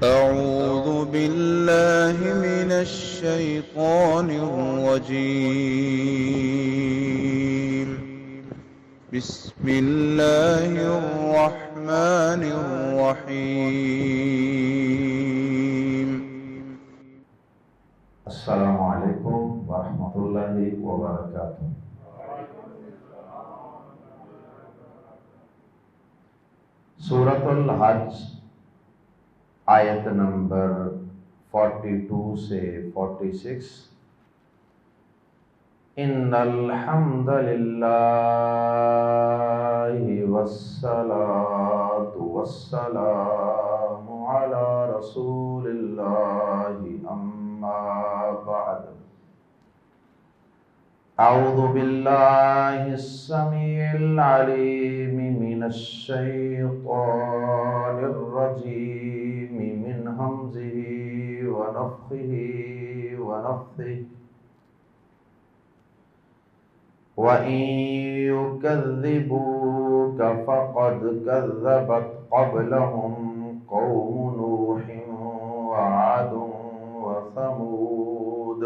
أعوذ بالله من الشيطان الرجيم. بسم الله الرحمن الرحيم. السلام علیکم ورحمۃ اللہ وبرکاتہ۔ سورۃ الحج آیت نمبر 42 سے 46۔ ان الحمد للہ والصلاة والسلام علی رسول اللہ اما بعد۔ اعوذ باللہ السمیع العلیم من الشیطان الرجیم من ہمزہ ونفخہ ونفثہ۔ وَإِن يُكَذِّبُوكَ فَقَدْ كَذَّبَتْ قَبْلَهُمْ قَوْمُ نُوحٍ وَعَادٌ وَثَمُودُ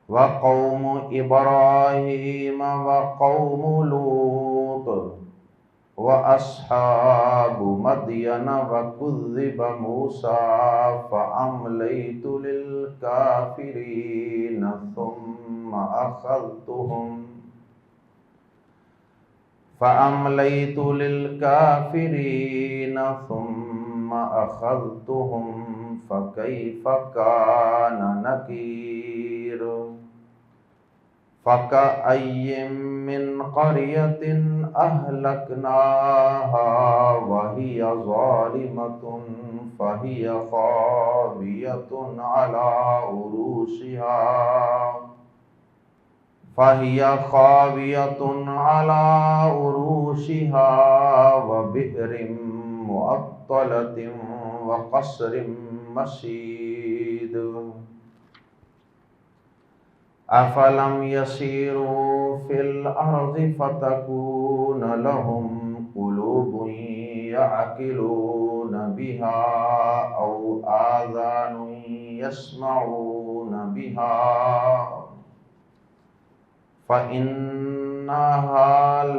وَقَوْمُ إِبْرَاهِيمَ وَقَوْمُ لُوطٍ وَأَصْحَابُ مَدْيَنَ وَكُذِّبَ مُوسَى فَأَمْلَيْتُ لِلْكَافِرِينَ ثُمَّ أَخَذْتُهُمْ فَكَيْفَ كَانَ نَكِيرِ۔ فَكَأَيٍّ مِّن قَرْيَةٍ أَهْلَكْنَاهَا وَهِيَ ظَالِمَةٌ فَهِيَ خَاوِيَةٌ عَلَى عُرُوشِهَا وَبِئْرٍ مُّعَطَّلَةٍ وَقَصْرٍ مَّشِيدٍ۔ أَفَلَمْ يَسِيرُوا فِي الْأَرْضِ فَتَكُونَ لَهُمْ قُلُوبٌ يَعْقِلُونَ بِهَا أَوْ آذَانٌ يَسْمَعُونَ بِهَا فَإِنَّهَا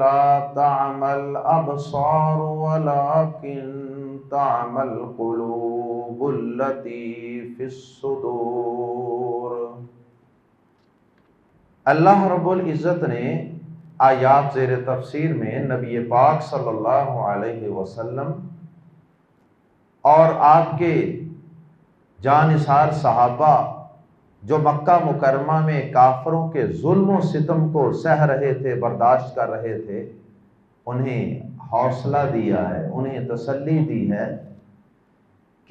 لَا تَعْمَى الْأَبْصَارُ وَلَكِن تَعْمَى الْقُلُوبُ الَّتِي فِي الصُّدُورِ۔ اللہ رب العزت نے آیات زیر تفسیر میں نبی پاک صلی اللہ علیہ وسلم اور آپ کے جانثار صحابہ جو مکہ مکرمہ میں کافروں کے ظلم و ستم کو سہ رہے تھے، برداشت کر رہے تھے، انہیں حوصلہ دیا ہے، انہیں تسلی دی ہے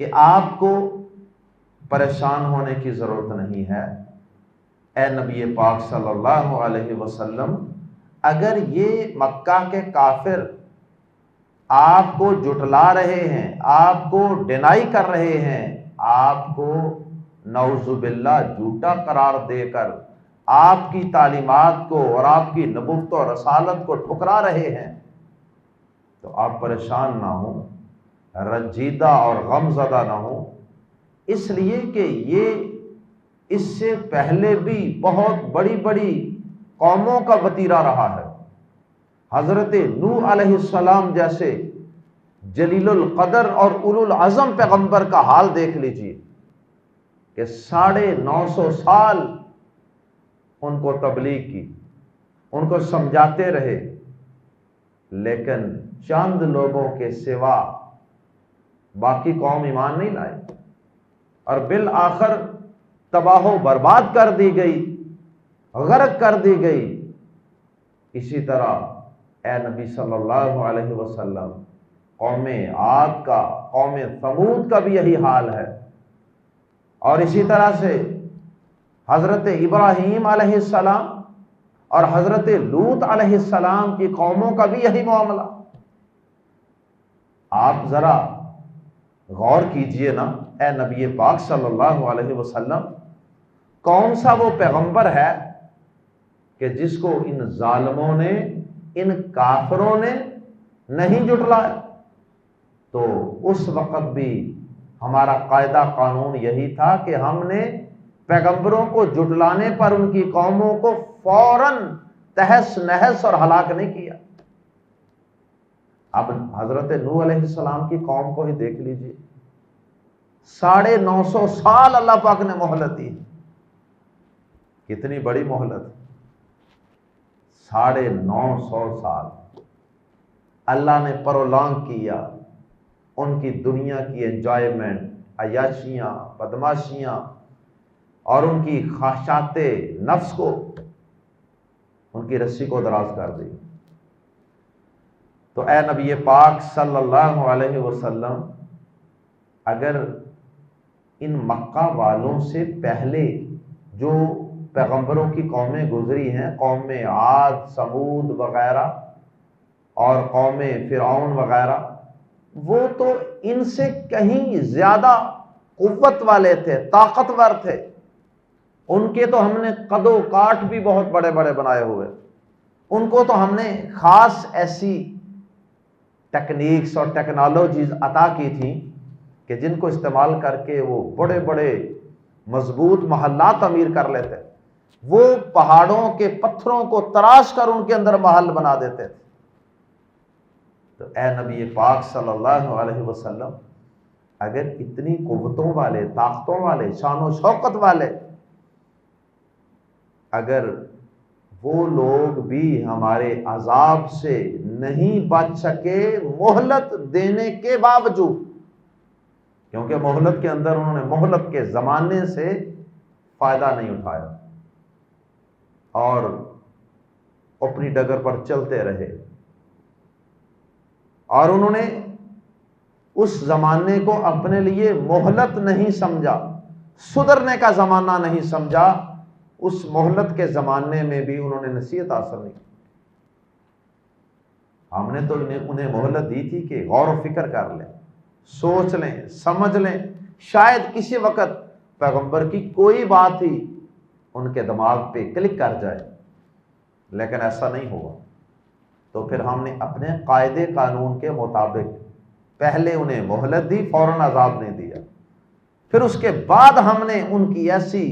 کہ آپ کو پریشان ہونے کی ضرورت نہیں ہے۔ اے نبی پاک صلی اللہ علیہ وسلم، اگر یہ مکہ کے کافر آپ کو جھٹلا رہے ہیں، آپ کو ڈینائی کر رہے ہیں، آپ کو نعوذ باللہ جھوٹا قرار دے کر آپ کی تعلیمات کو اور آپ کی نبوت و رسالت کو ٹھکرا رہے ہیں، تو آپ پریشان نہ ہوں، رنجیدہ اور غم زدہ نہ ہوں، اس لیے کہ یہ اس سے پہلے بھی بہت بڑی بڑی قوموں کا وتیرہ رہا ہے۔ حضرت نوح علیہ السلام جیسے جلیل القدر اور اولو العزم پیغمبر کا حال دیکھ لیجئے کہ 950 سال ان کو تبلیغ کی، ان کو سمجھاتے رہے، لیکن چند لوگوں کے سوا باقی قوم ایمان نہیں لائے، اور بالآخر تباہ و برباد کر دی گئی، غرق کر دی گئی۔ اسی طرح اے نبی صلی اللہ علیہ وسلم، قوم عاد کا، قوم ثمود کا بھی یہی حال ہے، اور اسی طرح سے حضرت ابراہیم علیہ السلام اور حضرت لوط علیہ السلام کی قوموں کا بھی یہی معاملہ۔ آپ ذرا غور کیجئے نا اے نبی پاک صلی اللہ علیہ وسلم، کون سا وہ پیغمبر ہے کہ جس کو ان ظالموں نے، ان کافروں نے نہیں جھٹلایا؟ تو اس وقت بھی ہمارا قاعدہ قانون یہی تھا کہ ہم نے پیغمبروں کو جھٹلانے پر ان کی قوموں کو فوراً تہس نہس اور ہلاک نہیں کیا۔ اب حضرت نوح علیہ السلام کی قوم کو ہی دیکھ لیجئے، 950 سال اللہ پاک نے مہلت دی۔ کتنی بڑی مہلت، 950 سال اللہ نے پرولانگ کیا ان کی دنیا کی انجوائمنٹ، عیاشیاں، بدماشیاں اور ان کی خواہشات نفس کو، ان کی رسی کو دراز کر دی۔ تو اے نبی پاک صلی اللہ علیہ وسلم، اگر ان مکہ والوں سے پہلے جو پیغمبروں کی قومیں گزری ہیں، قوم عاد، سمود وغیرہ اور قوم فرعون وغیرہ، وہ تو ان سے کہیں زیادہ قوت والے تھے، طاقتور تھے۔ ان کے تو ہم نے قد و کاٹ بھی بہت بڑے بڑے بنائے ہوئے، ان کو تو ہم نے خاص ایسی ٹیکنیکس اور ٹیکنالوجیز عطا کی تھیں کہ جن کو استعمال کر کے وہ بڑے بڑے مضبوط محلات تعمیر کر لیتے، وہ پہاڑوں کے پتھروں کو تراش کر ان کے اندر محل بنا دیتے تھے۔ تو اے نبی پاک صلی اللہ علیہ وسلم، اگر اتنی قوتوں والے، طاقتوں والے، شان و شوکت والے، اگر وہ لوگ بھی ہمارے عذاب سے نہیں بچ سکے مہلت دینے کے باوجود، کیونکہ مہلت کے اندر انہوں نے مہلت کے زمانے سے فائدہ نہیں اٹھایا اور اپنی ڈگر پر چلتے رہے، اور انہوں نے اس زمانے کو اپنے لیے مہلت نہیں سمجھا، سدھرنے کا زمانہ نہیں سمجھا، اس مہلت کے زمانے میں بھی انہوں نے نصیحت حاصل نہیں کی۔ ہم نے تو انہیں مہلت دی تھی کہ غور و فکر کر لیں، سوچ لیں، سمجھ لیں، شاید کسی وقت پیغمبر کی کوئی بات ہی ان کے دماغ پہ کلک کر جائے، لیکن ایسا نہیں ہوا۔ تو پھر ہم نے اپنے قاعدے قانون کے مطابق پہلے انہیں مہلت دی، فوراً عذاب نہیں دیا، پھر اس کے بعد ہم نے ان کی ایسی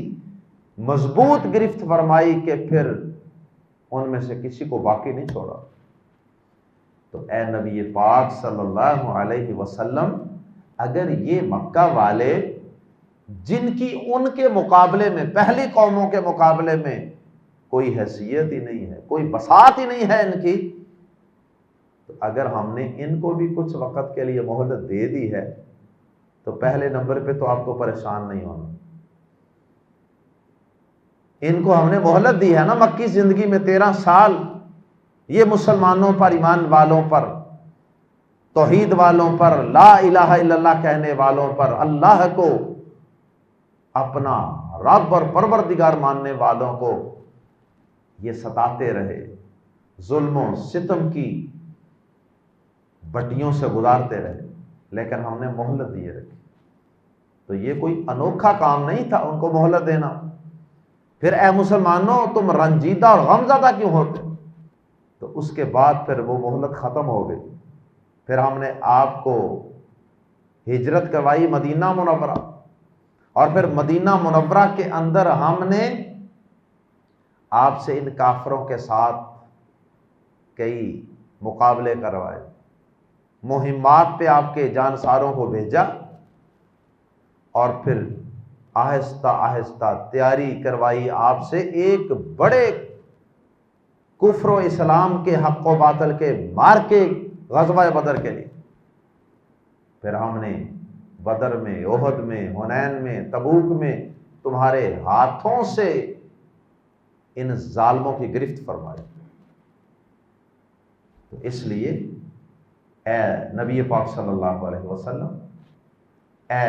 مضبوط گرفت فرمائی کہ پھر ان میں سے کسی کو باقی نہیں چھوڑا۔ تو اے نبی پاک صلی اللہ علیہ وسلم، اگر یہ مکہ والے جن کی ان کے مقابلے میں، پہلی قوموں کے مقابلے میں کوئی حیثیت ہی نہیں ہے، کوئی بساط ہی نہیں ہے ان کی، تو اگر ہم نے ان کو بھی کچھ وقت کے لیے مہلت دے دی ہے تو پہلے نمبر پہ تو آپ کو پریشان نہیں ہونا۔ ان کو ہم نے مہلت دی ہے نا مکی زندگی میں 13 سال، یہ مسلمانوں پر، ایمان والوں پر، توحید والوں پر، لا الہ الا اللہ کہنے والوں پر، اللہ کو اپنا رب اور پروردگار ماننے والوں کو یہ ستاتے رہے، ظلم و ستم کی بٹیوں سے گزارتے رہے، لیکن ہم نے مہلت دیے رکھی۔ تو یہ کوئی انوکھا کام نہیں تھا ان کو مہلت دینا۔ پھر اے مسلمانوں، تم رنجیدہ اور غمزدہ کیوں ہوتے؟ تو اس کے بعد پھر وہ مہلت ختم ہو گئی، پھر ہم نے آپ کو ہجرت کروائی مدینہ منورہ، اور پھر مدینہ منورہ کے اندر ہم نے آپ سے ان کافروں کے ساتھ کئی مقابلے کروائے، مہمات پہ آپ کے جانساروں کو بھیجا، اور پھر آہستہ آہستہ تیاری کروائی آپ سے ایک بڑے کفر و اسلام کے حق و باطل کے مارکے غزوہ بدر کے لیے۔ پھر ہم نے بدر میں، احد میں، حنین میں، تبوک میں تمہارے ہاتھوں سے ان ظالموں کی گرفت فرمائی۔ تو اس لیے اے نبی پاک صلی اللہ علیہ وسلم، اے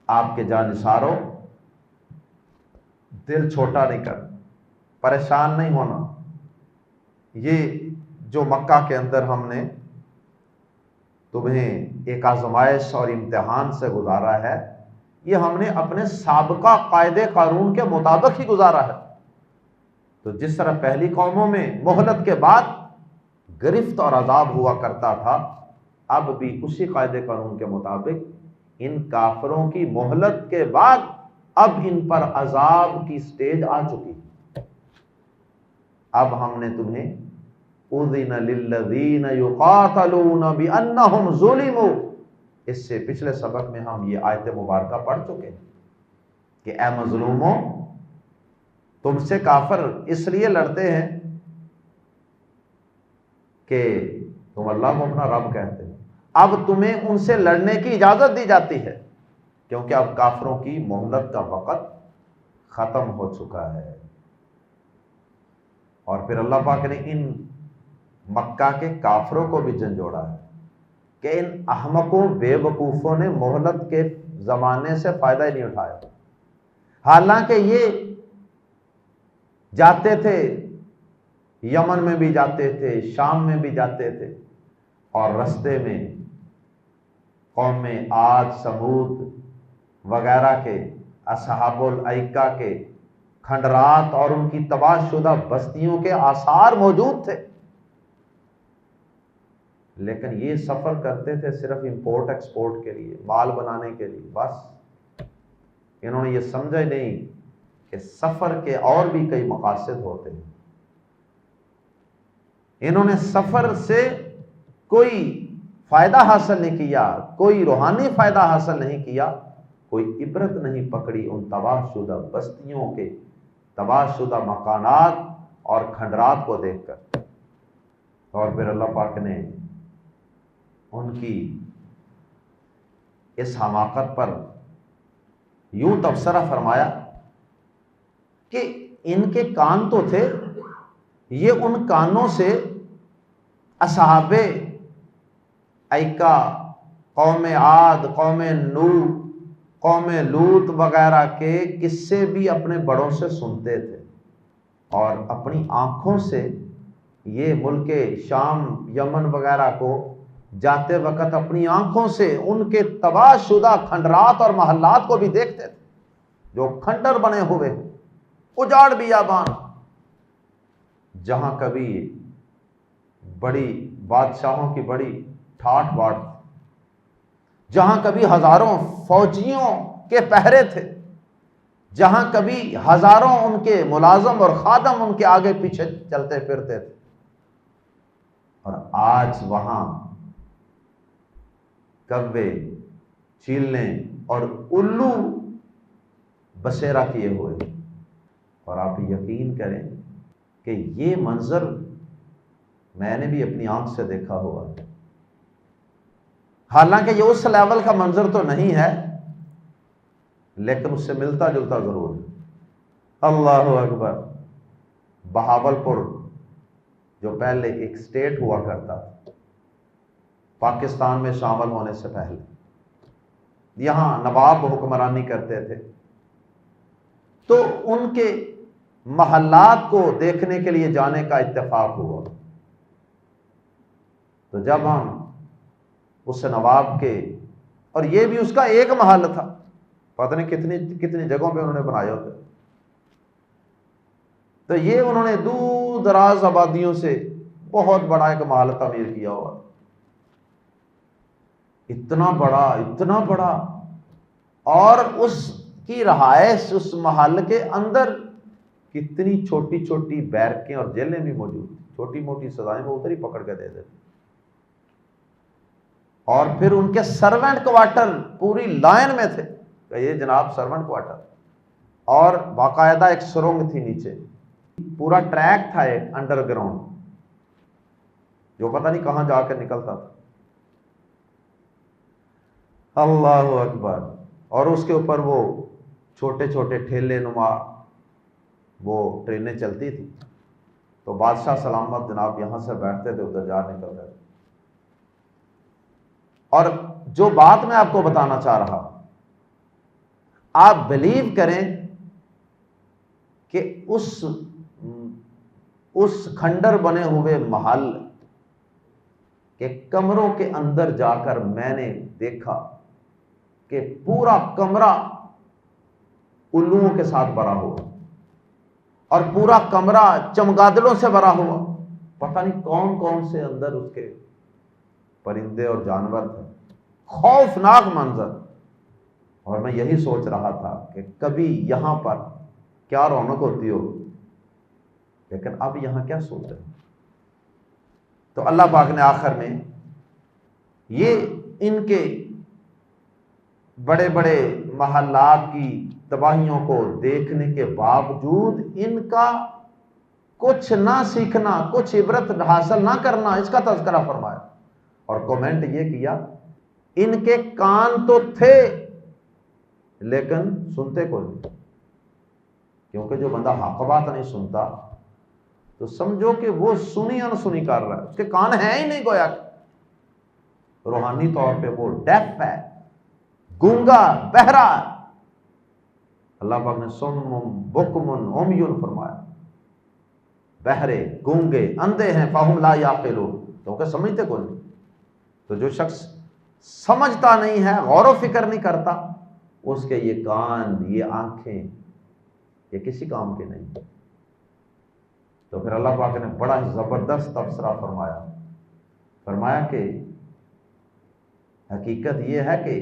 آپ کے جانثاروں، دل چھوٹا نہیں کرنا، پریشان نہیں ہونا۔ یہ جو مکہ کے اندر ہم نے تمہیں ایک آزمائش اور امتحان سے گزارا ہے، یہ ہم نے اپنے سابقہ قاعدے قانون کے مطابق ہی گزارا ہے۔ تو جس طرح پہلی قوموں میں مہلت کے بعد گرفت اور عذاب ہوا کرتا تھا، اب بھی اسی قاعدے قانون کے مطابق ان کافروں کی مہلت کے بعد اب ان پر عذاب کی سٹیج آ چکی. اب ہم نے تمہیں اذن للذین یقاتلون بانہم ظلموا، اس سے پچھلے سبق میں ہم یہ آیت مبارکہ پڑھ چکے ہیں کہ اے مظلوموں، تم سے کافر اس لیے لڑتے ہیں کہ تم اللہ کو اپنا رب کہتے ہیں. اب تمہیں ان سے لڑنے کی اجازت دی جاتی ہے کیونکہ اب کافروں کی مہلت کا وقت ختم ہو چکا ہے. اور پھر اللہ پاک نے ان مکہ کے کافروں کو بھی جھنجھوڑا ہے کہ ان احمقوں بے وقوفوں نے مہلت کے زمانے سے فائدہ ہی نہیں اٹھایا، حالانکہ یہ جاتے تھے، یمن میں بھی جاتے تھے، شام میں بھی جاتے تھے، اور رستے میں قوم عاد، سمود وغیرہ کے اصحاب الایکہ کے کھنڈرات اور ان کی تباہ شدہ بستیوں کے آثار موجود تھے، لیکن یہ سفر کرتے تھے صرف امپورٹ ایکسپورٹ کے لیے، مال بنانے کے لیے. بس انہوں نے یہ سمجھا ہی نہیں کہ سفر کے اور بھی کئی مقاصد ہوتے ہیں. انہوں نے سفر سے کوئی فائدہ حاصل نہیں کیا، کوئی روحانی فائدہ حاصل نہیں کیا، کوئی عبرت نہیں پکڑی ان تباہ شدہ بستیوں کے، تباہ شدہ مکانات اور کھنڈرات کو دیکھ کر. اور پھر اللہ پاک نے ان کی اس حماقت پر یوں تبصرہ فرمایا کہ ان کے کان تو تھے، یہ ان کانوں سے اصحاب ایکا، قوم عاد، قوم نوح، قوم لوط وغیرہ کے قصے بھی اپنے بڑوں سے سنتے تھے، اور اپنی آنکھوں سے یہ ملک شام، یمن وغیرہ کو جاتے وقت اپنی آنکھوں سے ان کے تباہ شدہ کھنڈرات اور محلات کو بھی دیکھتے تھے جو کھنڈر بنے ہوئے، اجاڑ بیابان، جہاں کبھی بڑی بادشاہوں کی بڑی ٹھاٹھ باٹ تھی، جہاں کبھی ہزاروں فوجیوں کے پہرے تھے، جہاں کبھی ہزاروں ان کے ملازم اور خادم ان کے آگے پیچھے چلتے پھرتے تھے، اور آج وہاں کوے، چیلنے اور الو بسیرا کیے ہوئے. اور آپ یقین کریں کہ یہ منظر میں نے بھی اپنی آنکھ سے دیکھا ہوا ہے، حالانکہ یہ اس لیول کا منظر تو نہیں ہے لیکن اس سے ملتا جلتا ضرور ہے. اللہ اکبر. بہاولپور جو پہلے ایک سٹیٹ ہوا کرتا تھا پاکستان میں شامل ہونے سے پہلے، یہاں نواب حکمرانی کرتے تھے، تو ان کے محلات کو دیکھنے کے لیے جانے کا اتفاق ہوا. تو جب ہم اس نواب کے، اور یہ بھی اس کا ایک محل تھا، پتہ نہیں کتنی جگہوں پہ انہوں نے بنائے ہوتے، تو یہ انہوں نے دور دراز آبادیوں سے بہت بڑا ایک محل تعمیر کیا ہوا، اتنا بڑا، اور اس کی رہائش اس محل کے اندر کتنی چھوٹی چھوٹی بیرکیں اور جیلیں بھی موجود تھیں، چھوٹی موٹی سزائیں وہ ادھر ہی پکڑ کے دے دیتے. اور پھر ان کے سرونٹ کوارٹر پوری لائن میں تھے کہ یہ جناب سرونٹ کوارٹر، اور باقاعدہ ایک سرنگ تھی نیچے، پورا ٹریک تھا ایک انڈر گراؤنڈ جو پتہ نہیں کہاں جا کے نکلتا تھا. اللہ اکبر. اور اس کے اوپر وہ چھوٹے چھوٹے ٹھیلے نما وہ ٹرینیں چلتی تھی، تو بادشاہ سلامت جناب یہاں سے بیٹھتے تھے، ادھر جا نکلتے تھے. اور جو بات میں آپ کو بتانا چاہ رہا، آپ بلیو کریں کہ اس کھنڈر بنے ہوئے محل کے کمروں کے اندر جا کر میں نے دیکھا کہ پورا کمرہ الوؤں کے ساتھ بھرا ہوا، اور پورا کمرہ چمگادڑوں سے بھرا ہوا. پتہ نہیں کون کون سے اندر اس کے پرندے اور جانور تھے، خوفناک منظر. اور میں یہی سوچ رہا تھا کہ کبھی یہاں پر کیا رونق ہوتی ہو، لیکن اب یہاں کیا سوچ رہے ہیں. تو اللہ پاک نے آخر میں یہ ان کے بڑے بڑے محلات کی تباہیوں کو دیکھنے کے باوجود ان کا کچھ نہ سیکھنا، کچھ عبرت حاصل نہ کرنا، اس کا تذکرہ فرمایا. اور کومنٹ یہ کیا، ان کے کان تو تھے لیکن سنتے کو نہیں. کیونکہ جو بندہ حق بات نہیں سنتا تو سمجھو کہ وہ سنی انسنی کر رہا ہے، اس کے کان ہیں ہی نہیں، گویا کہ روحانی طور پہ وہ ڈیف ہے، گونگا، بہرا ہے. اللہ پاک نے سم بکم عمیٌ فرمایا، بہرے، گونگے، اندھے ہیں، فہم لا یعقلون، کیونکہ سمجھتے کو نہیں. تو جو شخص سمجھتا نہیں ہے، غور و فکر نہیں کرتا، اس کے یہ کان، یہ آنکھیں، یہ کسی کام کے نہیں. تو پھر اللہ پاک نے بڑا ہی زبردست تبصرہ فرمایا. فرمایا کہ حقیقت یہ ہے کہ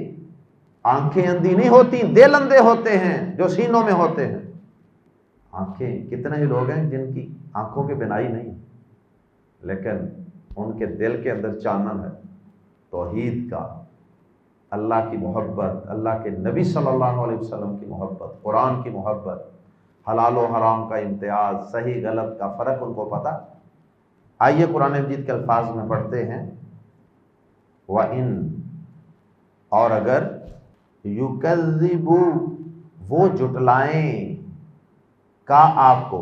آنکھیں اندھی نہیں ہوتی، دل اندھے ہوتے ہیں جو سینوں میں ہوتے ہیں. آنکھیں، کتنے ہی لوگ ہیں جن کی آنکھوں کی بینائی نہیں، لیکن ان کے دل کے اندر چانن ہے توحید کا، اللہ کی محبت، اللہ کے نبی صلی اللہ علیہ وسلم کی محبت، قرآن کی محبت، حلال و حرام کا امتیاز، صحیح غلط کا فرق ان کو پتہ. آئیے قرآن مجید کے الفاظ میں پڑھتے ہیں. وَإِن، اور اگر، يُكَذِّبُوا، وہ جھٹلائیں، کا آپ کو،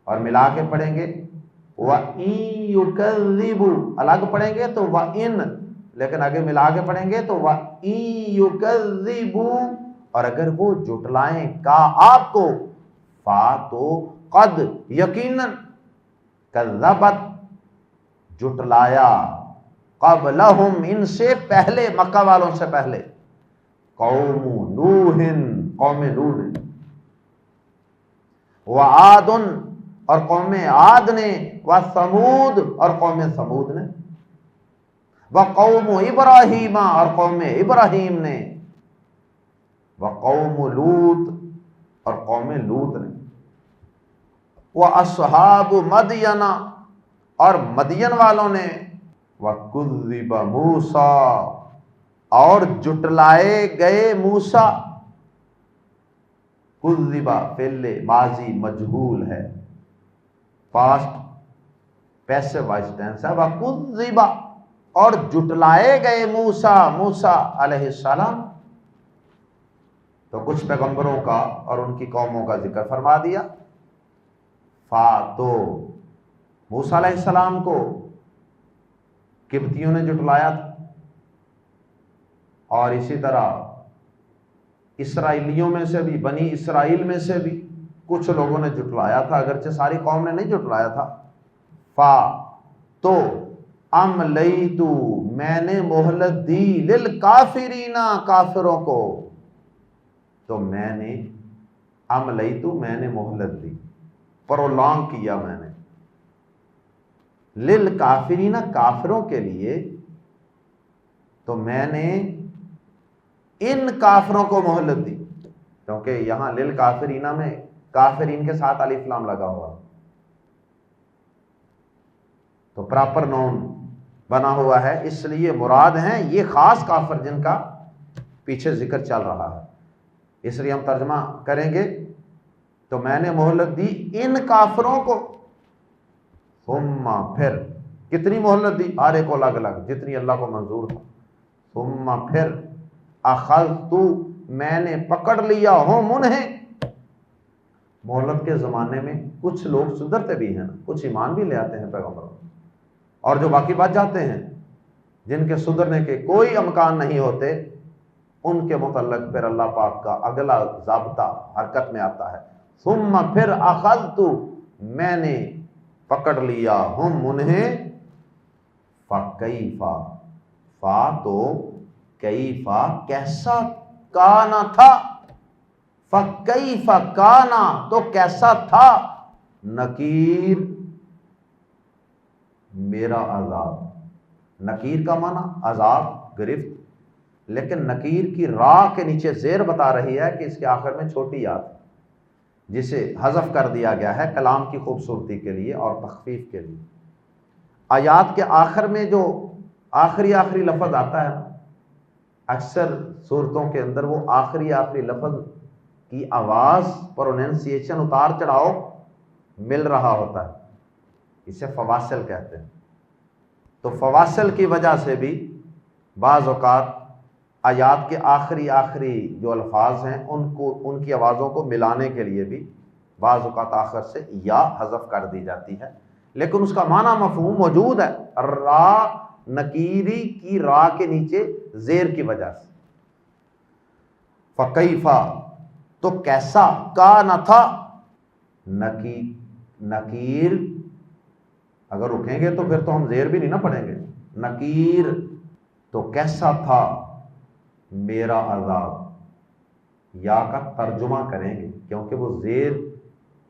اور ملا کے پڑھیں گے وَإِن يُكَذِّبُوا، الگ پڑھیں گے تو وَإِن، لیکن آگے ملا کے پڑھیں گے تو وَإِن يُكَذِّبُوا، اور اگر وہ جھٹلائیں کا آپ کو، فا، تو، قد، یقیناً، کذبت، جھٹلایا، قبلہم، ان سے پہلے، مکہ والوں سے پہلے، قوم نوح، قوم نوح نے، وعاد، اور قوم عاد نے، وثمود، اور قوم ثمود نے، وقوم ابراہیم، اور قوم ابراہیم نے، وقوم لوط، اور قوم لوط نے، واصحاب مدین، اور مدین والوں نے، وکذب موسیٰ، اور جھٹلائے گئے موسیٰ. کذب فعل ماضی مجہول ہے، پاسٹ پیسو وائس ٹینس ہے. وکذب، اور جھٹلائے گئے موسیٰ علیہ السلام. تو کچھ پیغمبروں کا اور ان کی قوموں کا ذکر فرما دیا. فا، تو موسیٰ علیہ السلام کو قبطیوں نے جھٹلایا تھا، اور اسی طرح اسرائیلیوں میں سے بھی، بنی اسرائیل میں سے بھی کچھ لوگوں نے جھٹلایا تھا، اگرچہ ساری قوم نے نہیں جھٹلایا تھا. فا، تو، املیتو، میں نے مہلت دی، للکافرین، کافروں کو. تو میں نے، املیتو، میں نے مہلت دی، پرولونگ کیا میں نے، للکافرین، کافروں کے لیے. تو میں نے ان کافروں کو مہلت دی، کیونکہ یہاں للکافرین میں کافرین کے ساتھ الف لام لگا ہوا، تو پراپر نون بنا ہوا ہے، اس لیے مراد ہیں یہ خاص کافر جن کا پیچھے ذکر چل رہا ہے. اس لیے ہم ترجمہ کریں گے تو میں نے مہلت دی ان کافروں کو. ثم، پھر، کتنی مہلت دی؟ ہر ایک کو الگ الگ، جتنی اللہ کو منظور تھا. ثم، پھر، اخذت، میں نے پکڑ لیا، ہم انہیں. مہلت کے زمانے میں کچھ لوگ سدھرتے بھی ہیں، کچھ ایمان بھی لے آتے ہیں پیغمبروں، اور جو باقی بچ جاتے ہیں جن کے سدھرنے کے کوئی امکان نہیں ہوتے، ان کے متعلق پھر اللہ پاک کا اگلا ضابطہ حرکت میں آتا ہے. ثم، پھر، اخذت، میں نے پکڑ لیا، ہم انہیں. فکیفا، فا، تو، کیفا، کیسا، کانا، تھا. فکیفا کانا، تو کیسا تھا، نکیر، میرا عذاب. نکیر کا معنی عذاب، گرفت، لیکن نکیر کی را کے نیچے زیر بتا رہی ہے کہ اس کے آخر میں چھوٹی یاد ہے، جسے حذف کر دیا گیا ہے کلام کی خوبصورتی کے لیے اور تخفیف کے لیے۔ آیات کے آخر میں جو آخری لفظ آتا ہے، اکثر صورتوں کے اندر وہ آخری لفظ کی آواز پروننسیشن اتار چڑھاؤ مل رہا ہوتا ہے، اسے فواصل کہتے ہیں۔ تو فواصل کی وجہ سے بھی بعض اوقات آیات کے آخری جو الفاظ ہیں ان کی آوازوں کو ملانے کے لیے بھی بعض اوقات آخر سے یا حذف کر دی جاتی ہے، لیکن اس کا معنی مفہوم موجود ہے، را نکیری کی را کے نیچے زیر کی وجہ سے۔ فکیفا تو کیسا، کا نہ تھا، نکیر اگر رکیں گے تو پھر تو ہم زیر بھی نہیں نہ پڑھیں گے، نکیر تو کیسا تھا میرا عذاب، یا کا ترجمہ کریں گے کیونکہ وہ زیر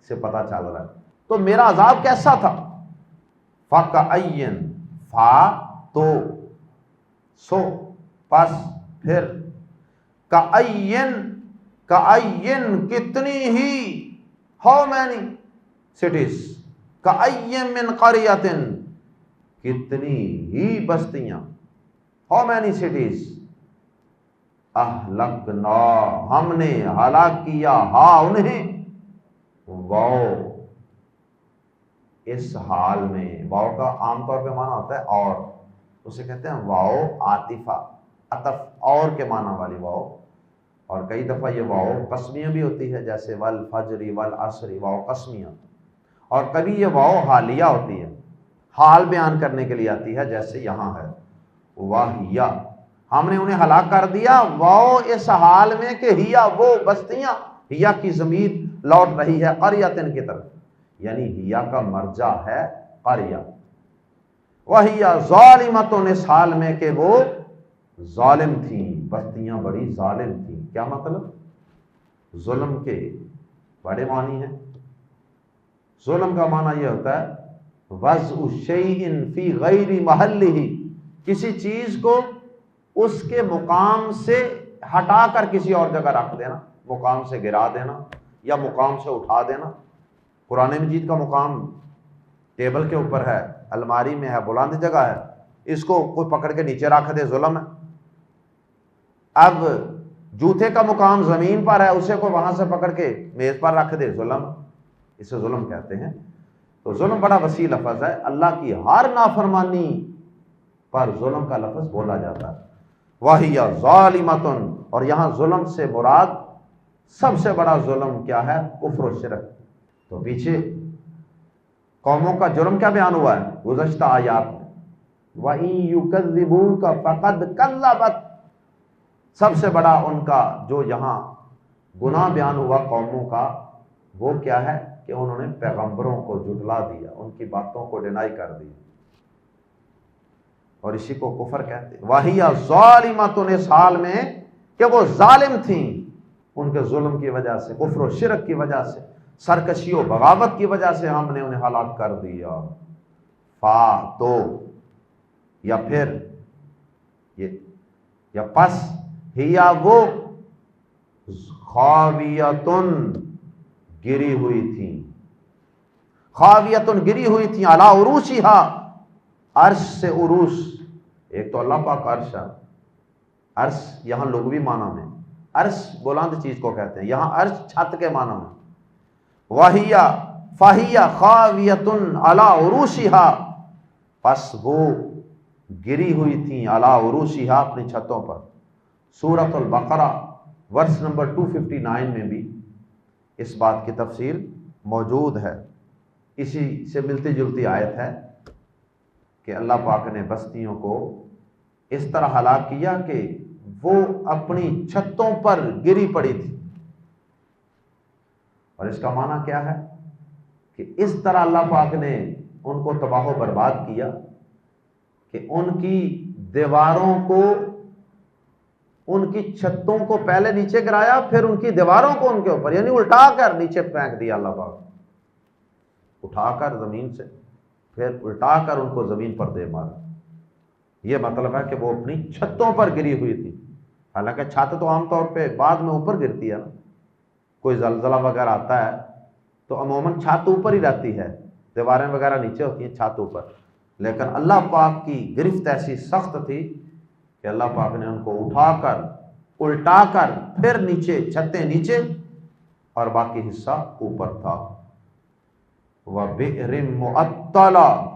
سے پتہ چل رہا ہے، تو میرا عذاب کیسا تھا۔ فَكَأَيٍّ، فا تو، سو پس پھر، کَأَيٍّ کتنی ہی، how many cities، کَأَيٍّ مِّن قَرْيَةٍ کتنی ہی بستیاں، how many cities، اہلکنا ہم نے ہلاک کیا، ہاں انہیں، واؤ اس حال میں، واؤ کا عام طور پہ معنی ہوتا ہے اور، اسے کہتے ہیں واؤ عاطفہ، عطف اور کے معنی والی واؤ، اور کئی دفعہ یہ واؤ قسمیہ بھی ہوتی ہے، جیسے والفجر والعصر، واؤ قسمیہ، اور کبھی یہ واؤ حالیہ ہوتی ہے، حال بیان کرنے کے لیے آتی ہے، جیسے یہاں ہے واہیا، ہم نے انہیں ہلاک کر دیا، واؤ اس حال میں کہ ہیا وہ بستیاں، ہیا کی ضمیر لوٹ رہی ہے قریۃ کی طرف، یعنی ہیا کا مرجع ہے قریہ، وہیا ظالمۃ اس حال میں کہ وہ ظالم تھیں، بستیاں بڑی ظالم تھیں۔ کیا مطلب؟ ظلم کے بڑے معنی ہیں۔ ظلم کا معنی یہ ہوتا ہے وضع شیء فی غیر محلہ، کسی چیز کو اس کے مقام سے ہٹا کر کسی اور جگہ رکھ دینا، مقام سے گرا دینا یا مقام سے اٹھا دینا۔ قرآن مجید کا مقام ٹیبل کے اوپر ہے، الماری میں ہے، بلند جگہ ہے، اس کو کوئی پکڑ کے نیچے رکھ دے ظلم ہے۔ اب جوتے کا مقام زمین پر ہے، اسے کو وہاں سے پکڑ کے میز پر رکھ دے، ظلم، اسے ظلم کہتے ہیں۔ تو ظلم بڑا وسیع لفظ ہے، اللہ کی ہر نافرمانی پر ظلم کا لفظ بولا جاتا ہے۔ وَهِيَ ظَالِمَةٌ، اور یہاں ظلم سے مراد سب سے بڑا ظلم کیا ہے؟ کفر و شرک۔ تو پیچھے قوموں کا جرم کیا بیان ہوا ہے گزشتہ آیات میں، وَإِن يُكَذِّبُوكَ فَقَدْ كَذَّبَتْ، سب سے بڑا ان کا جو یہاں گناہ بیان ہوا قوموں کا، وہ کیا ہے کہ انہوں نے پیغمبروں کو جھٹلا دیا، ان کی باتوں کو ڈینائی کر دی، اور اسی کو کفر کہتے ہیں۔ وَهِيَ ظَالِمَةٌ، اس حال میں کہ وہ ظالم تھیں، ان کے ظلم کی وجہ سے، کفر و شرک کی وجہ سے، سرکشی و بغاوت کی وجہ سے ہم نے انہیں ہلاک کر دیا۔ فا تو، یا پھر یا پس، ہیا وہ، خاویتن گری ہوئی تھی، خاویتن گری ہوئی تھی، علی عروشہا، عرش سے عروش، ایک تو اللہ پاک عرش ہے، عرش یہاں لغوی معنی میں، عرش بلند چیز کو کہتے ہیں، یہاں عرش چھت کے معنی میں۔ وَهِيَ فَهِيَ خَاوِيَةٌ عَلَىٰ عُرُوشِهَا، پس وہ گری ہوئی تھیں، عَلَىٰ عُرُوشِهَا، اپنی چھتوں پر۔ سورۃ البقرہ ورس نمبر 259 میں بھی اس بات کی تفصیل موجود ہے، اسی سے ملتی جلتی آیت ہے کہ اللہ پاک نے بستیوں کو اس طرح ہلاک کیا کہ وہ اپنی چھتوں پر گری پڑی تھی، اور اس کا معنی کیا ہے کہ اس طرح اللہ پاک نے ان کو تباہ و برباد کیا کہ ان کی دیواروں کو، ان کی چھتوں کو پہلے نیچے گرایا، پھر ان کی دیواروں کو ان کے اوپر، یعنی الٹا کر نیچے پھینک دیا اللہ پاک، اٹھا کر زمین سے، پھر الٹا کر ان کو زمین پر دے مارا۔ یہ مطلب ہے کہ وہ اپنی چھتوں پر گری ہوئی تھی. حالانکہ چھت تو عام طور پہ بعد میں اوپر گرتی ہے نا، کوئی زلزلہ وغیرہ آتا ہے تو عموماً چھت اوپر ہی رہتی ہے، دیواریں وغیرہ نیچے ہوتی ہیں، چھت اوپر. لیکن اللہ پاک کی گرفت ایسی سخت تھی کہ اللہ پاک نے ان کو اٹھا کر الٹا کر پھر نیچے، چھتیں نیچے اور باقی حصہ اوپر تھا. وَبِئْرٍ مُعَطَّلَةٍ،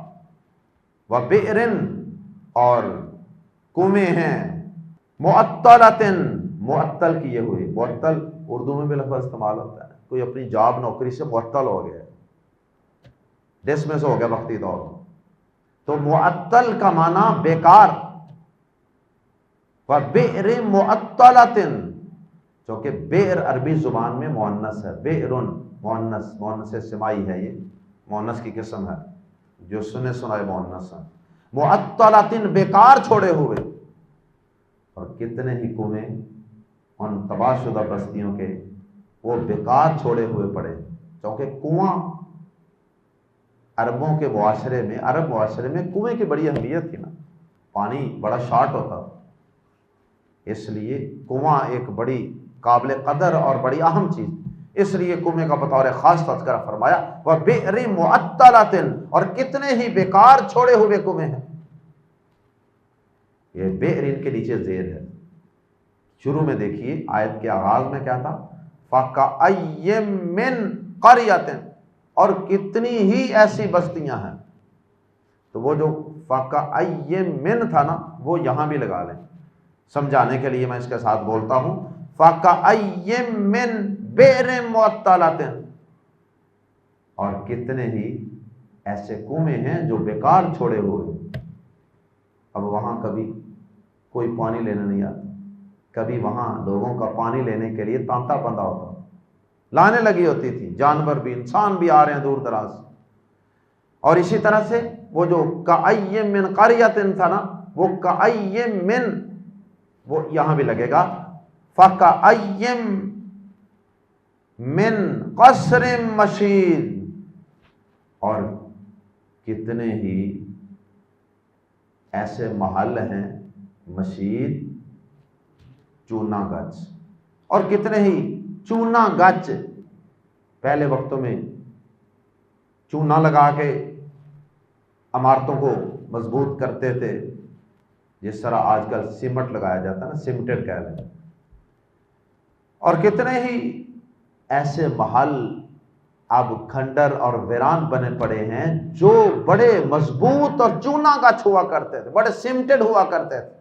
وَبِئْرٍ اور کنویں ہیں، مُعَطَّلَةٍ معطل کیے ہوئے. معطل اردو میں بھی لفظ استعمال ہوتا ہے، کوئی اپنی جاب نوکری سے معطل ہو گیا، ڈسمس ہو گیا وقتی طور پر. تو معطل کا معنی بیکار. وَبِئْرٍ مُعَطَّلَةٍ، چونکہ بئر عربی زبان میں مؤنث ہے، بئرن مؤنث سمائی ہے، یہ مؤنث کی قسم ہے جو سنے سنائے مؤنث ہے. مُعَطَّلَةٍ بیکار چھوڑے ہوئے. اور کتنے ہی کنویں ان تباہ شدہ بستیوں کے وہ بیکار چھوڑے ہوئے پڑے. کیونکہ کنواں عربوں کے معاشرے میں، عرب معاشرے میں کنویں کی بڑی اہمیت تھی نا، پانی بڑا شارٹ ہوتا تھا، اس لیے کنواں ایک بڑی قابل قدر اور بڑی اہم چیز. اس لیے کنویں کا بطور خاص تذکرہ فرمایا. وَبِئْرٍ مُعَطَّلَةٍ، اور کتنے ہی بیکار چھوڑے ہوئے کنویں ہیں. یہ بئر ان کے نیچے زیر ہے. شروع میں دیکھیے آیت کے آغاز میں کیا تھا؟ فَكَأَيٍّ مِّن قَرْيَةٍ، اور کتنی ہی ایسی بستیاں ہیں. تو وہ جو فَكَأَيٍّ مِّن تھا نا، وہ یہاں بھی لگا لیں سمجھانے کے لیے. میں اس کے ساتھ بولتا ہوں فَكَأَيٍّ مِّن بِئْرٍ مُعَطَّلَةٍ، اور کتنے ہی ایسے کنویں ہیں جو بیکار چھوڑے ہوئے. اب وہاں کبھی کوئی پانی لینے نہیں آتا، کبھی وہاں لوگوں کا پانی لینے کے لیے تانتا بندہ ہوتا، لانے لگی ہوتی تھی، جانور بھی انسان بھی آ رہے ہیں دور دراز. اور اسی طرح سے وہ جو کأی من قریۃ تھا نا، وہ کأی من، وہ یہاں بھی لگے گا فکأی من قصر مشید، اور کتنے ہی ایسے محل ہیں مشید چونا گچ، اور کتنے ہی چونا گچ. پہلے وقتوں میں چونا لگا کے عمارتوں کو مضبوط کرتے تھے، جس طرح آج کل سیمنٹ لگایا جاتا ہے نا، سیمنٹڈ کہہ لیں. اور کتنے ہی ایسے محل اب کھنڈر اور ویران بنے پڑے ہیں جو بڑے مضبوط اور چونا گچ ہوا کرتے تھے، بڑے سیمنٹڈ ہوا کرتے تھے.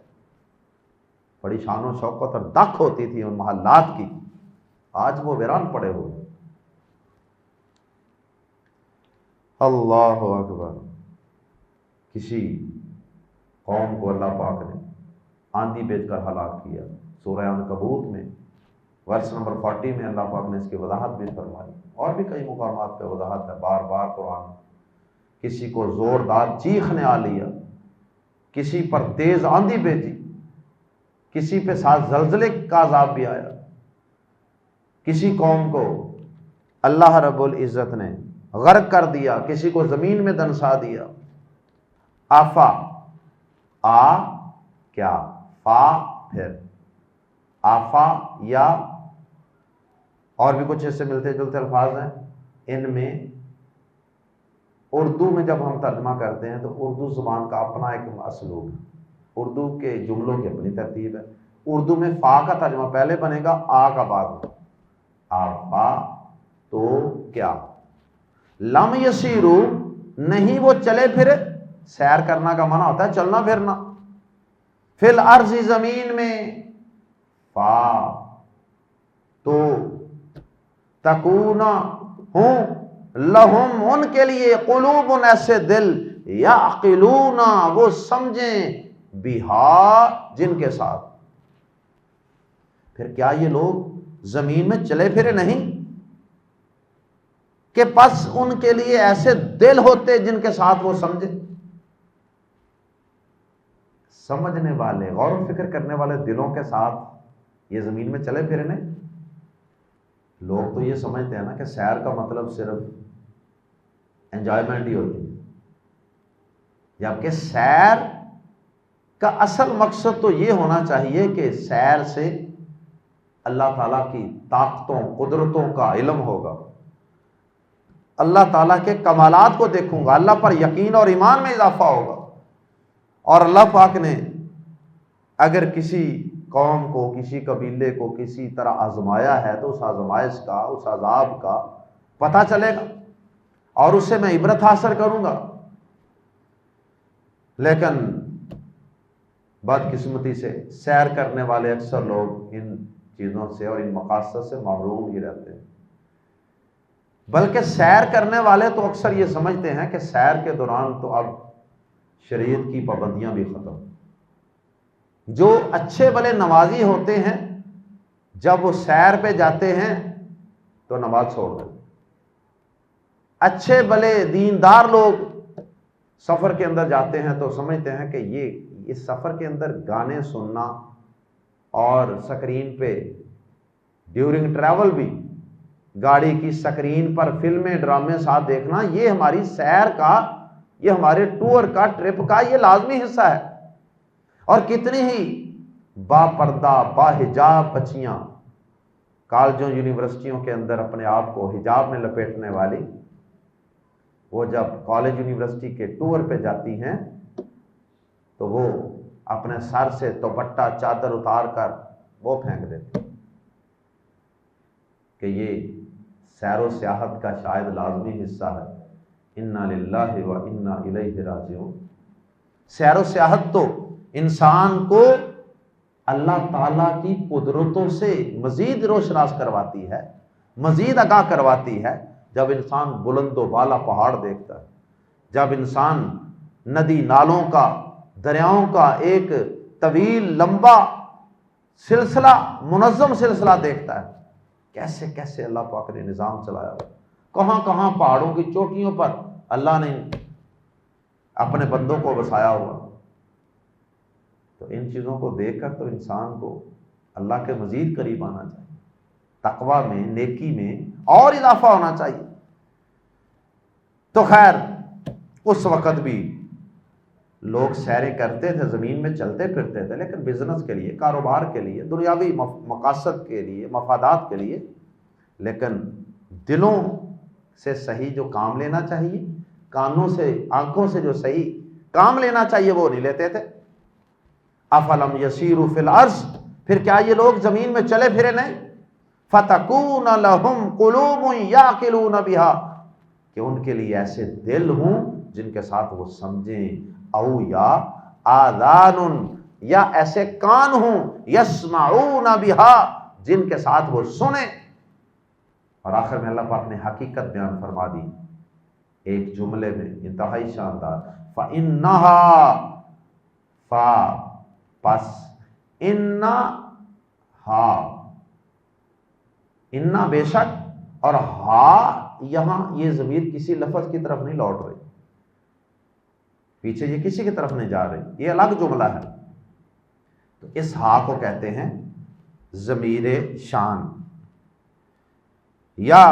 بڑی شان و شوکت اور دکھ ہوتی تھی ان محلات کی. آج وہ ویران پڑے ہوئے. اللہ اکبر. کسی قوم کو اللہ پاک نے آندھی بھیج کر ہلاک کیا. سورہ عنکبوت میں ورس نمبر 40 میں اللہ پاک نے اس کی وضاحت بھی فرمائی، اور بھی کئی مقامات پہ وضاحت ہے بار بار قرآن. کسی کو زوردار چیخ نے آ لیا، کسی پر تیز آندھی بھیجی، کسی پہ ساتھ زلزلے کا عذاب بھی آیا. کسی قوم کو اللہ رب العزت نے غرق کر دیا، کسی کو زمین میں دنسا دیا. آفا، آ کیا، فا پھر آفا، یا اور بھی کچھ اس سے ملتے جلتے الفاظ ہیں. ان میں اردو میں جب ہم ترجمہ کرتے ہیں تو اردو زبان کا اپنا ایک اسلوب ہے، اردو کے جملوں کی اپنی ترتیب ہے. اردو میں فا کا ترجمہ پہلے بنے گا، آ کا بعد میں. آفا تو کیا، لم یسیرو نہیں وہ چلے پھرے. سیر کرنا کا معنی ہوتا ہے چلنا پھرنا. فی الارض زمین میں، فا تو تکونا ہوں لہم ان کے لیے، قلوب ایسے دل، یعقلون وہ سمجھیں، بہا جن کے ساتھ. پھر کیا یہ لوگ زمین میں چلے پھرے نہیں کہ پس ان کے لیے ایسے دل ہوتے جن کے ساتھ وہ سمجھے. سمجھنے والے، غور و فکر کرنے والے دلوں کے ساتھ یہ زمین میں چلے پھرے نہیں. لوگ تو یہ سمجھتے ہیں نا کہ سیر کا مطلب صرف انجوائمنٹ ہی ہوتی ہے، جبکہ سیر کا اصل مقصد تو یہ ہونا چاہیے کہ سیر سے اللہ تعالیٰ کی طاقتوں قدرتوں کا علم ہوگا، اللہ تعالیٰ کے کمالات کو دیکھوں گا، اللہ پر یقین اور ایمان میں اضافہ ہوگا۔ اور اللہ پاک نے اگر کسی قوم کو، کسی قبیلے کو کسی طرح آزمایا ہے تو اس آزمائش کا، اس عذاب کا پتہ چلے گا اور اس سے میں عبرت حاصل کروں گا۔ لیکن بدقسمتی سے سیر کرنے والے اکثر لوگ ان چیزوں سے اور ان مقاصد سے محروم ہی رہتے ہیں، بلکہ سیر کرنے والے تو اکثر یہ سمجھتے ہیں کہ سیر کے دوران تو اب شریعت کی پابندیاں بھی ختم۔ جو اچھے بھلے نمازی ہوتے ہیں جب وہ سیر پہ جاتے ہیں تو نماز چھوڑ دیتے، اچھے بھلے دیندار لوگ سفر کے اندر جاتے ہیں تو سمجھتے ہیں کہ یہ سفر کے اندر گانے سننا اور سکرین پہ ڈیورنگ ٹریول بھی گاڑی کی سکرین پر فلمیں ڈرامے ساتھ دیکھنا، یہ ہماری سیر کا، یہ ہمارے ٹور کا، ٹرپ کا یہ لازمی حصہ ہے۔ اور کتنی ہی با پردہ با حجاب بچیاں کالجوں یونیورسٹیوں کے اندر اپنے آپ کو حجاب میں لپیٹنے والی، وہ جب کالج یونیورسٹی کے ٹور پہ جاتی ہیں تو وہ اپنے سر سے دوپٹہ چادر اتار کر وہ پھینک دیتی کہ یہ سیر و سیاحت کا شاید لازمی حصہ ہے۔ انا للہ و انا الیہ راجعون۔ سیر و سیاحت تو انسان کو اللہ تعالیٰ کی قدرتوں سے مزید روشناس کرواتی ہے، مزید آگاہ کرواتی ہے۔ جب انسان بلند و بالا پہاڑ دیکھتا ہے، جب انسان ندی نالوں کا، دریاؤں کا ایک طویل لمبا سلسلہ، منظم سلسلہ دیکھتا ہے، کیسے کیسے اللہ پاک نے نظام چلایا ہوا، کہاں کہاں پہاڑوں کی چوٹیوں پر اللہ نے اپنے بندوں کو بسایا ہوا۔ تو ان چیزوں کو دیکھ کر تو انسان کو اللہ کے مزید قریب آنا چاہیے، تقوی میں، نیکی میں اور اضافہ ہونا چاہیے۔ تو خیر اس وقت بھی لوگ سیریں کرتے تھے، زمین میں چلتے پھرتے تھے، لیکن بزنس کے لیے، کاروبار کے لیے، دنیاوی مقاصد کے لیے، مفادات کے لیے، لیکن دلوں سے صحیح جو کام لینا چاہیے، کانوں سے، آنکھوں سے جو صحیح کام لینا چاہیے وہ نہیں لیتے تھے۔ افلم یسیروا فی الارض، پھر کیا یہ لوگ زمین میں چلے پھرے نہیں؟ فتکون لہم قلوب یعقلون بہا، کہ ان کے لیے ایسے دل ہوں جن کے ساتھ وہ سمجھیں، او یا آذان، یا ایسے کان ہوں یسمعون بہا، جن کے ساتھ وہ سنیں۔ اور آخر میں اللہ پاک نے حقیقت بیان فرما دی ایک جملے میں انتہائی شاندار، فَإِنَّهَا، پس انہا، انہا بے شک، اور ہا یہاں یہ ضمیر کسی لفظ کی طرف نہیں لوٹ رہی، پیچھے یہ کسی کی طرف نہیں جا رہی، یہ الگ جملہ ہے۔ تو اس ہا کو کہتے ہیں ضمیر شان، یا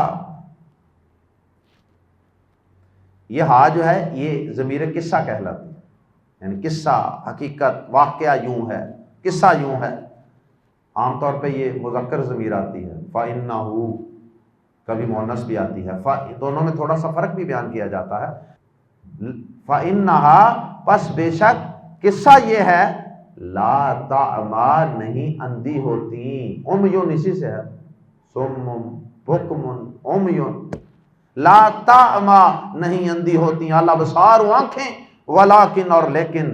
یہ ہا جو ہے یہ ضمیر قصہ کہلاتی ہے، یعنی قصہ، حقیقت، واقعہ یوں ہے، قصہ یوں ہے۔ عام طور پہ یہ مذکر ضمیر آتی ہے، فَإِنَّهُ، کبھی مؤنث بھی آتی ہے، دونوں میں تھوڑا سا فرق بھی بیان کیا جاتا ہے۔ فَإِنَّهَا، پس بے شک، قصہ یہ ہے، لا تعمیٰ، نہیں اندھی ہوتی، عمیٌ اسی سے ہے، صم بکم عمیٌ، لا تعمیٰ نہیں اندھی ہوتی، الابصار آنکھیں، ولیکن اور لیکن،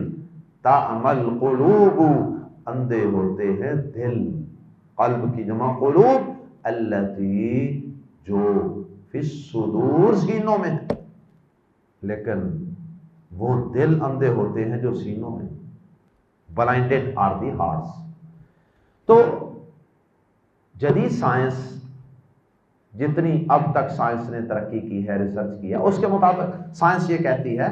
تعمیٰ القلوب اندھے ہوتے ہیں دل، قلب کی جمع قلوب، التی جو فی الصدور سینوں میں ہے، لیکن وہ دل اندھے ہوتے ہیں جو سینوں میں، blinded are the hearts۔ تو جدید سائنس جتنی اب تک سائنس نے ترقی کی ہے، ریسرچ کیا، اس کے مطابق سائنس یہ کہتی ہے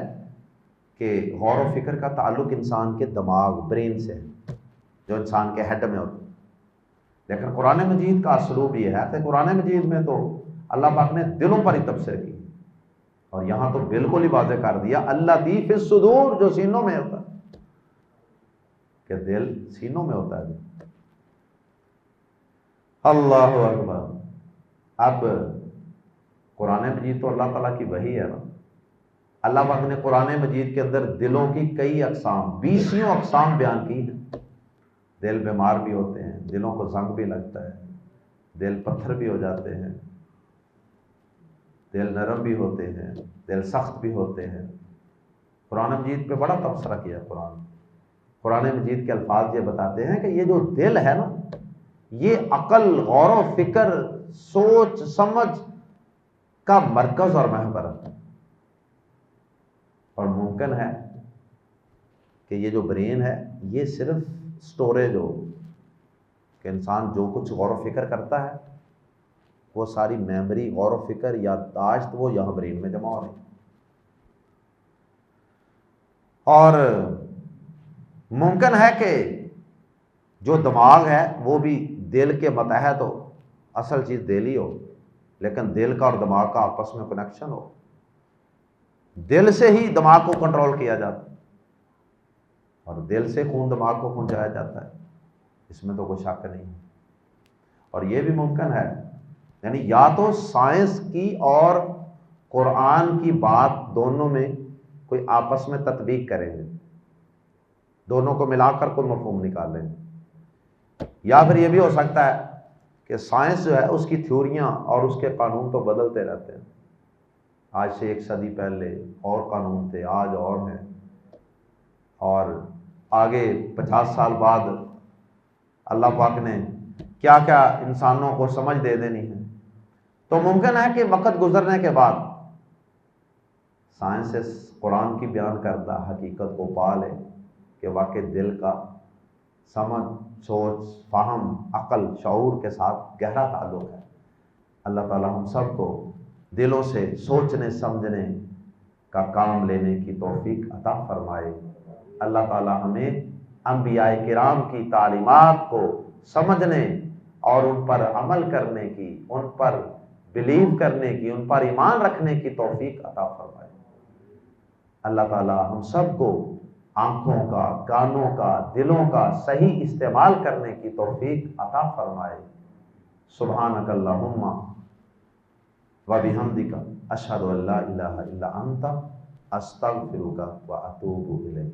کہ غور و فکر کا تعلق انسان کے دماغ، برین سے ہے، جو انسان کے ہیڈ میں ہوتا ہے۔ لیکن قرآن مجید کا اسلوب یہ ہے کہ قرآن مجید میں تو اللہ پاک نے دلوں پر ہی تبصرہ کی، اور یہاں تو بالکل ہی واضح کر دیا، اللہ فی الصدور، جو سینوں میں ہوتا ہے۔ کہ دل سینوں میں ہوتا ہے۔ اللہ اکبر۔ اب قرآن مجید تو اللہ تعالیٰ کی وحی ہے نا، اللہ پاک نے قرآن مجید کے اندر دلوں کی کئی اقسام، 20 اقسام بیان کی ہیں۔ دل بیمار بھی ہوتے ہیں، دلوں کو زنگ بھی لگتا ہے، دل پتھر بھی ہو جاتے ہیں، دل نرم بھی ہوتے ہیں، دل سخت بھی ہوتے ہیں۔ قرآن مجید پہ بڑا تبصرہ کیا قرآن مجید کے الفاظ یہ بتاتے ہیں کہ یہ جو دل ہے نا، یہ عقل، غور و فکر، سوچ سمجھ کا مرکز اور محور ہے۔ اور ممکن ہے کہ یہ جو برین ہے یہ صرف سٹوریج ہو، کہ انسان جو کچھ غور و فکر کرتا ہے وہ ساری میموری، غور و فکر، یادداشت وہ یہاں برین میں جمع ہو رہی ہے۔ اور ممکن ہے کہ جو دماغ ہے وہ بھی دل کے متحد ہو، اصل چیز دل ہی ہو، لیکن دل کا اور دماغ کا آپس میں کنیکشن ہو، دل سے ہی دماغ کو کنٹرول کیا جاتا ہے اور دل سے خون دماغ کو پہنچایا جاتا ہے، اس میں تو کوئی شک نہیں ہے۔ اور یہ بھی ممکن ہے، یعنی یا تو سائنس کی اور قرآن کی بات دونوں میں کوئی آپس میں تطبیق کریں گے، دونوں کو ملا کر کوئی مفہوم نکال لیں گے، یا پھر یہ بھی ہو سکتا ہے کہ سائنس جو ہے اس کی تھیوریاں اور اس کے قانون تو بدلتے رہتے ہیں، آج سے 1 صدی پہلے اور قانون تھے، آج اور ہیں، اور آگے 50 سال بعد اللہ پاک نے کیا کیا انسانوں کو سمجھ دے دینی ہے۔ تو ممکن ہے کہ وقت گزرنے کے بعد سائنس اس قرآن کی بیان کردہ حقیقت کو پا لے کہ واقعی دل کا سمجھ، سوچ، فہم، عقل، شعور کے ساتھ گہرا تعلق ہے۔ اللہ تعالی ہم سب کو دلوں سے سوچنے سمجھنے کا کام لینے کی توفیق عطا فرمائے۔ اللہ تعالی ہمیں انبیاء کرام کی تعلیمات کو سمجھنے اور ان پر عمل کرنے کی، ان پر بلیو کرنے کی، ان پر ایمان رکھنے کی توفیق عطا فرمائے۔ اللہ تعالی ہم سب کو آنکھوں کا، کانوں کا، دلوں کا صحیح استعمال کرنے کی توفیق عطا فرمائے۔ سبحانک اللہم وبحمدک اشہد ان لا الہ الا انت استغفرک واتوب الیک۔